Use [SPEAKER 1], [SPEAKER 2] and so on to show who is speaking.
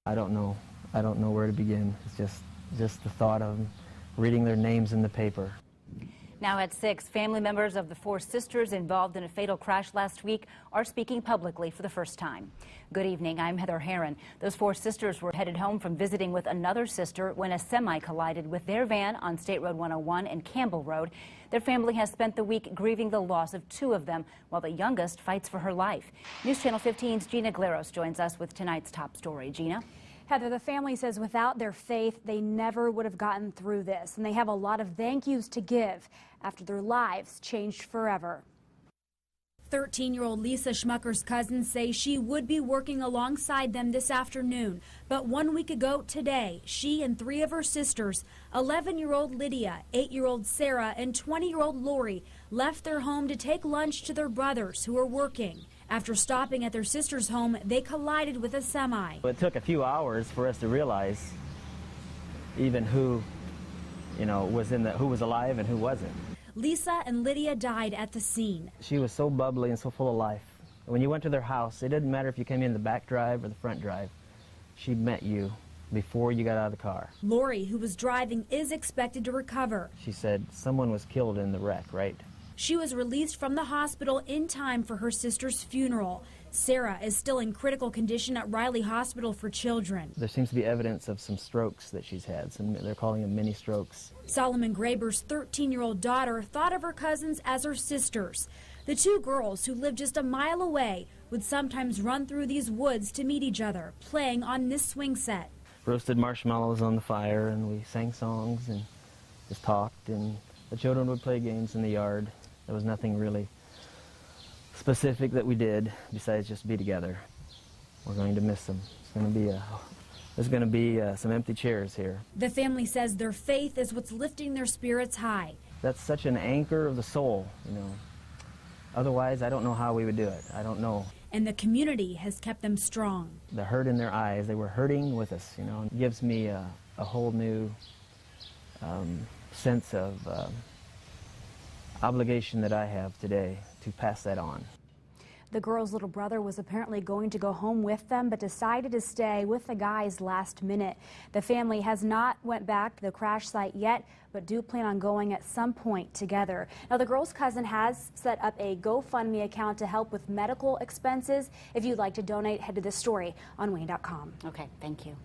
[SPEAKER 1] I don't know where to begin. It's just the thought of reading their names in the paper.
[SPEAKER 2] Now at 6, family members of the 4 sisters involved in a fatal crash last week are speaking publicly for the first time. Good evening, I'm Heather Herron. Those 4 sisters were headed home from visiting with another sister when a semi collided with their van on State Road 101 and Campbell Road. Their family has spent the week grieving the loss of 2 of them, while the youngest fights for her life. News Channel 15's Gina Glaros joins us with tonight's top story. Gina?
[SPEAKER 3] Heather, the family says without their faith, they never would have gotten through this, and they have a lot of thank yous to give after their lives changed forever. 13-year-old Lisa Schmucker's cousins say she would be working alongside them this afternoon. But 1 week ago today, she and 3 of her sisters, 11-year-old Lydia, 8-year-old Sarah, and 20-year-old Lori, left their home to take lunch to their brothers who are working. After stopping at their sister's home, they collided with a semi.
[SPEAKER 1] It took a few hours for us to realize even who was alive and who wasn't.
[SPEAKER 3] Lisa and Lydia died at the scene.
[SPEAKER 1] She was so bubbly and so full of life. When you went to their house, it didn't matter if you came in the back drive or the front drive. She met you before you got out of the car.
[SPEAKER 3] Lori, who was driving, is expected to recover.
[SPEAKER 1] She said someone was killed in the wreck, right?
[SPEAKER 3] She was released from the hospital in time for her sister's funeral. Sarah is still in critical condition at Riley Hospital for Children.
[SPEAKER 1] There seems to be evidence of some strokes that she's had. They're calling them mini strokes.
[SPEAKER 3] Solomon Graber's 13-year-old daughter thought of her cousins as her sisters. The 2 girls, who lived just a mile away, would sometimes run through these woods to meet each other, playing on this swing set.
[SPEAKER 1] Roasted marshmallows on the fire, and we sang songs and just talked, and the children would play games in the yard. There was nothing really specific that we did besides just be together. We're going to miss them. There's going to be some empty chairs here.
[SPEAKER 3] The family says their faith is what's lifting their spirits high.
[SPEAKER 1] That's such an anchor of the soul, Otherwise, I don't know how we would do it. I don't know.
[SPEAKER 3] And the community has kept them strong.
[SPEAKER 1] The hurt in their eyes, they were hurting with us, It gives me a whole new sense of obligation that I have today to pass that on.
[SPEAKER 3] The girl's little brother was apparently going to go home with them, but decided to stay with the guys last minute. The family has not went back to the crash site yet, but do plan on going at some point together. Now, the girl's cousin has set up a GoFundMe account to help with medical expenses. If you'd like to donate, head to this story on WANE.com.
[SPEAKER 2] Okay, thank you.